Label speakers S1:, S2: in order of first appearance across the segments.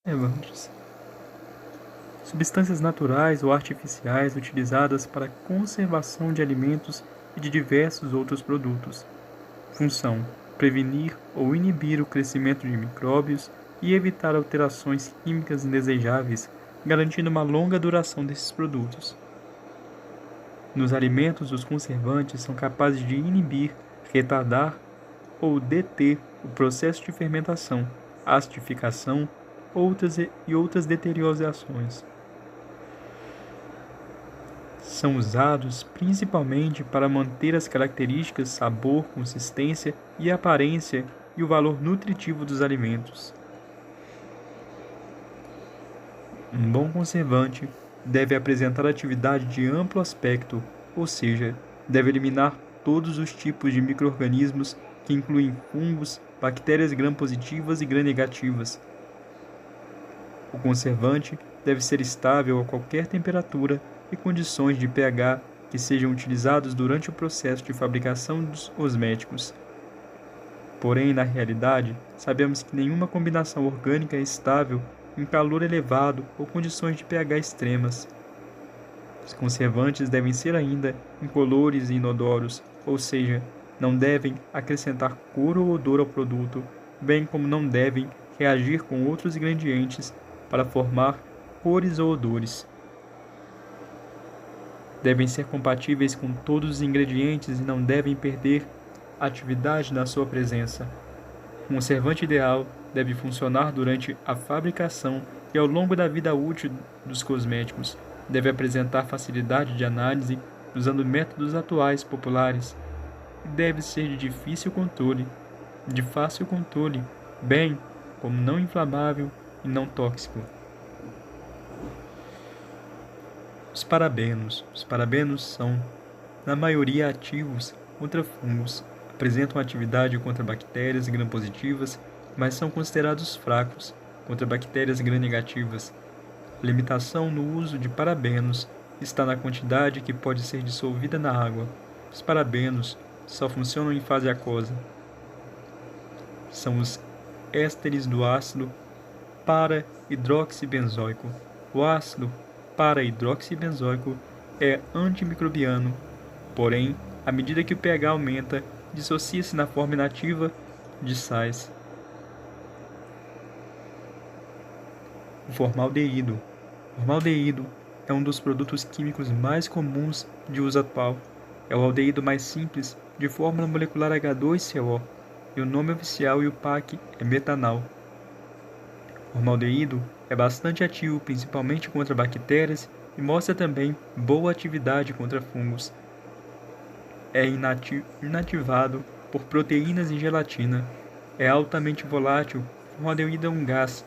S1: conservantes. Substâncias naturais ou artificiais utilizadas para a conservação de alimentos e de diversos outros produtos. Função: prevenir ou inibir o crescimento de micróbios e evitar alterações químicas indesejáveis, garantindo uma longa duração desses produtos. Nos alimentos, os conservantes são capazes de inibir, retardar ou deter o processo de fermentação, acidificação e outras deteriorações. São usados principalmente para manter as características sabor, consistência e aparência e o valor nutritivo dos alimentos. Um bom conservante deve apresentar atividade de amplo aspecto, ou seja, deve eliminar todos os tipos de micro-organismos que incluem fungos, bactérias gram-positivas e gram-negativas. O conservante deve ser estável a qualquer temperatura e condições de pH que sejam utilizados durante o processo de fabricação dos cosméticos. Porém, na realidade, sabemos que nenhuma combinação orgânica é estável em calor elevado ou condições de pH extremas. Os conservantes devem ser ainda incolores e inodoros, ou seja, não devem acrescentar cor ou odor ao produto, bem como não devem reagir com outros ingredientes para formar cores ou odores. Devem ser compatíveis com todos os ingredientes e não devem perder atividade na sua presença. O conservante ideal deve funcionar durante a fabricação e ao longo da vida útil dos cosméticos. Deve apresentar facilidade de análise usando métodos atuais populares e deve ser de fácil controle, bem como não inflamável e não tóxico. Os parabenos. Os parabenos são, na maioria, ativos contra fungos, apresentam atividade contra bactérias gram-positivas, mas são considerados fracos contra bactérias gram-negativas. A limitação no uso de parabenos está na quantidade que pode ser dissolvida na água. Os parabenos só funcionam em fase aquosa. São os ésteres do ácido para-hidroxibenzoico. O ácido para-hidroxibenzoico é antimicrobiano, porém, à medida que o pH aumenta, dissocia-se na forma inativa de sais. O formaldeído. O formaldeído é um dos produtos químicos mais comuns de uso atual. É o aldeído mais simples de fórmula molecular H2CO e o nome oficial IUPAC é metanal. O formaldeído é bastante ativo principalmente contra bactérias e mostra também boa atividade contra fungos. É inativado por proteínas e gelatina. É altamente volátil. O formaldeído é um gás.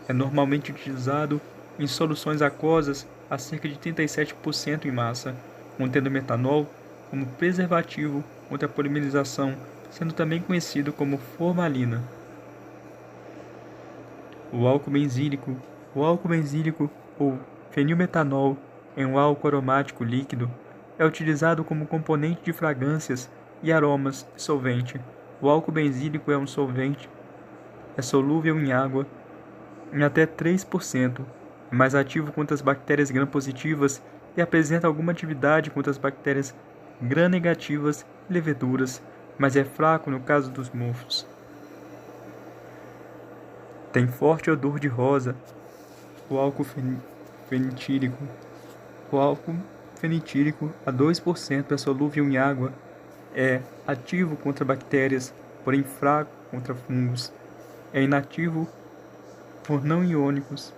S1: É normalmente utilizado em soluções aquosas a cerca de 37% em massa, contendo metanol como preservativo contra a polimerização, sendo também conhecido como formalina. O álcool benzílico. O álcool benzílico ou fenilmetanol é um álcool aromático líquido. É utilizado como componente de fragrâncias e aromas e solvente. O álcool benzílico é um solvente. É solúvel em água em até 3%. É mais ativo contra as bactérias gram-positivas e apresenta alguma atividade contra as bactérias gram-negativas e leveduras, mas é fraco no caso dos mofos. Tem forte odor de rosa. O álcool fenitílico. O álcool fenitílico a 2% é solúvel em água. É ativo contra bactérias, porém fraco contra fungos. É inativado por não iônicos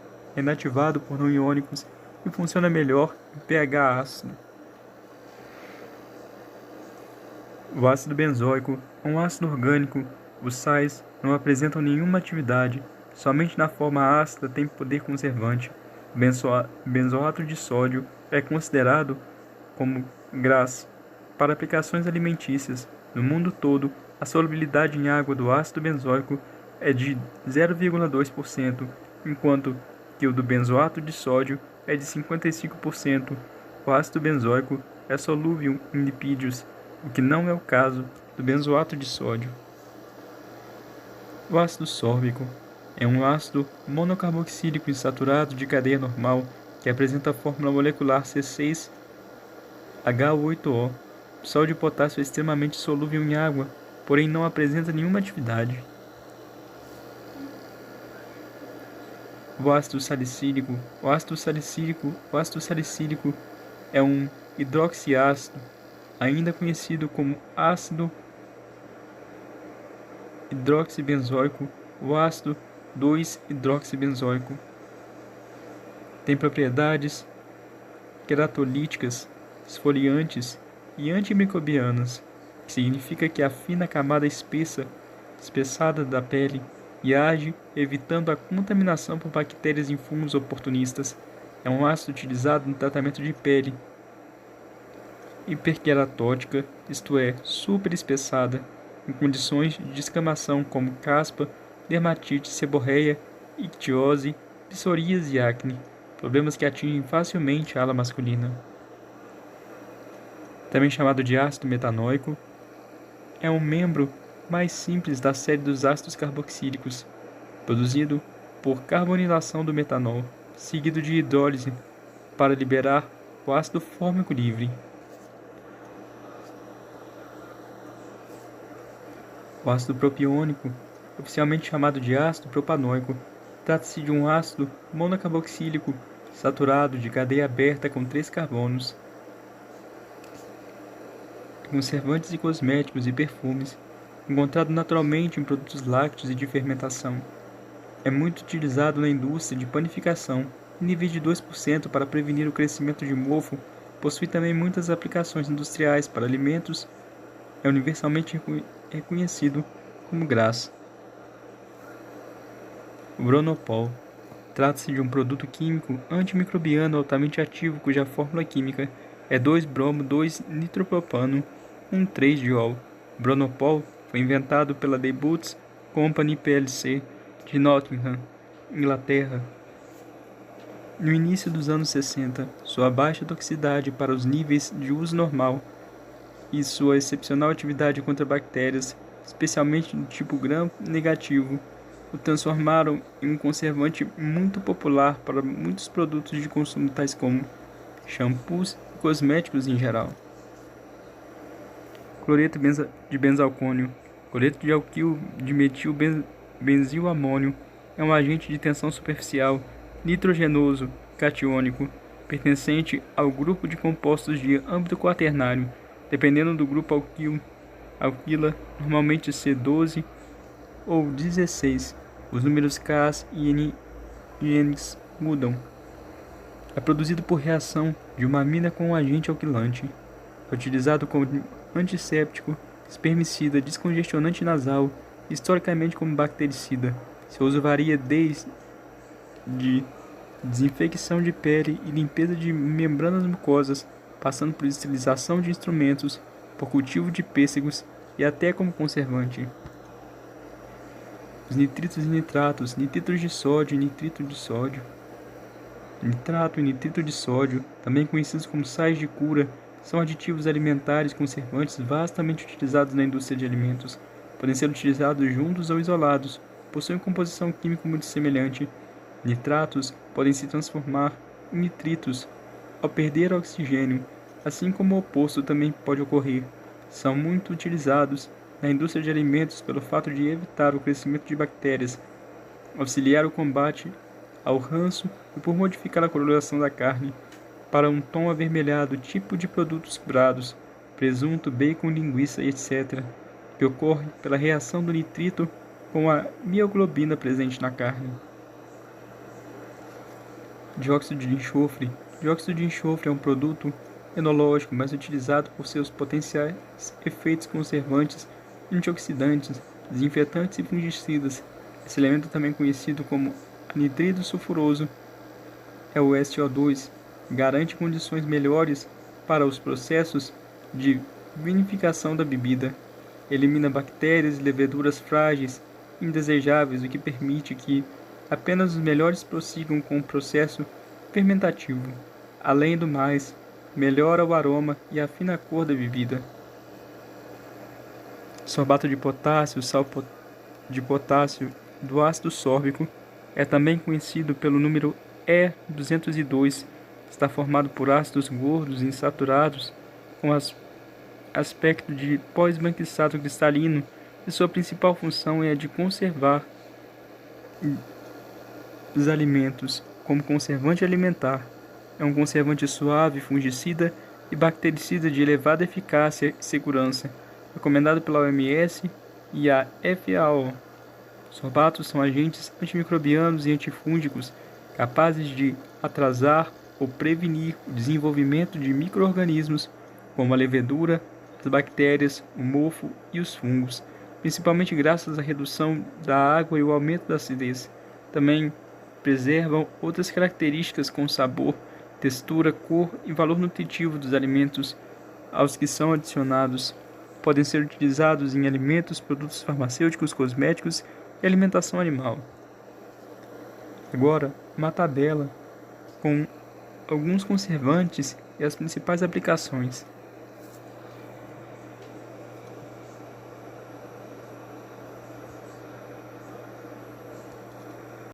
S1: e funciona melhor em pH ácido. O ácido benzoico é um ácido orgânico. Os sais não apresentam nenhuma atividade, somente na forma ácida tem poder conservante. O benzoato de sódio é considerado como GRAS para aplicações alimentícias. No mundo todo, a solubilidade em água do ácido benzoico é de 0,2%, enquanto que o do benzoato de sódio é de 55%. O ácido benzoico é solúvel em lipídios, o que não é o caso do benzoato de sódio. O ácido sórbico É um ácido monocarboxílico insaturado de cadeia normal que apresenta a fórmula molecular C6H8O. O sal de potássio é extremamente solúvel em água, porém não apresenta nenhuma atividade. O ácido salicílico. O ácido salicílico é um hidroxiácido, ainda conhecido como ácido hidroxibenzoico ou ácido 2-hidroxibenzoico. Tem propriedades queratolíticas, esfoliantes e antimicrobianas, que significa que afina a camada espessada da pele e age evitando a contaminação por bactérias e fungos oportunistas. É um ácido utilizado no tratamento de pele hiperqueratótica, isto é, superespessada, em condições de descamação como caspa, dermatite, seborreia, ictiose, psoríase e acne, problemas que atingem facilmente a ala masculina. Também chamado de ácido metanóico, é um membro mais simples da série dos ácidos carboxílicos, produzido por carbonilação do metanol, seguido de hidrólise para liberar o ácido fórmico livre. O ácido propiônico, oficialmente chamado de ácido propanoico, trata-se de um ácido monocarboxílico saturado de cadeia aberta com 3 carbonos. Conservantes e cosméticos e perfumes, encontrado naturalmente em produtos lácteos e de fermentação. É muito utilizado na indústria de panificação, em níveis de 2% para prevenir o crescimento de mofo. Possui também muitas aplicações industriais para alimentos. É universalmente reconhecido como graxa. O Bronopol trata-se de um produto químico antimicrobiano altamente ativo cuja fórmula química é 2-bromo-2-nitropropano 1,3-diol. O Bronopol foi inventado pela The Boots Company plc de Nottingham, Inglaterra. No início dos anos 60, sua baixa toxicidade para os níveis de uso normal e sua excepcional atividade contra bactérias, especialmente do tipo gram-negativo, o transformaram em um conservante muito popular para muitos produtos de consumo tais como shampoos e cosméticos em geral. Cloreto de benzalcônio. Cloreto de alquil de metilbenzilamônio é um agente de tensão superficial nitrogenoso catiônico pertencente ao grupo de compostos de âmbito quaternário, dependendo do grupo alquila, normalmente C12 ou 16. Os números K e N mudam. É produzido por reação de uma amina com um agente alquilante. É utilizado como antisséptico, espermicida, descongestionante nasal e historicamente como bactericida. Seu uso varia desde desinfecção de pele e limpeza de membranas mucosas, passando por esterilização de instrumentos, por cultivo de pêssegos e até como conservante. Os nitritos e nitratos, nitritos de sódio e nitrito de sódio. Nitrato e nitrito de sódio, também conhecidos como sais de cura, são aditivos alimentares conservantes vastamente utilizados na indústria de alimentos. Podem ser utilizados juntos ou isolados, possuem composição química muito semelhante. Nitratos podem se transformar em nitritos ao perder oxigênio, assim como o oposto também pode ocorrer. São muito utilizados na indústria de alimentos pelo fato de evitar o crescimento de bactérias, auxiliar o combate ao ranço e por modificar a coloração da carne para um tom avermelhado tipo de produtos brados, presunto, bacon, linguiça, etc., que ocorre pela reação do nitrito com a mioglobina presente na carne. Dióxido de enxofre. Dióxido de enxofre é um produto enológico, mas utilizado por seus potenciais efeitos conservantes, antioxidantes, desinfetantes e fungicidas. Esse elemento, também conhecido como anidrido sulfuroso, é o SO2, garante condições melhores para os processos de vinificação da bebida, elimina bactérias e leveduras frágeis e indesejáveis, o que permite que apenas os melhores prossigam com o processo fermentativo. Além do mais, melhora o aroma e afina a cor da bebida. Sorbato de potássio, sal de potássio do ácido sórbico é também conhecido pelo número E202. Está formado por ácidos gordos insaturados com aspecto de pós-banquiçato cristalino e sua principal função é a de conservar os alimentos como conservante alimentar. É um conservante suave, fungicida e bactericida de elevada eficácia e segurança, recomendado pela OMS e a FAO. Sorbatos são agentes antimicrobianos e antifúngicos capazes de atrasar ou prevenir o desenvolvimento de micro-organismos como a levedura, as bactérias, o mofo e os fungos, principalmente graças à redução da água e o aumento da acidez. Também preservam outras características como sabor, textura, cor e valor nutritivo dos alimentos aos que são adicionados. Podem ser utilizados em alimentos, produtos farmacêuticos, cosméticos e alimentação animal. Agora, uma tabela com alguns conservantes e as principais aplicações.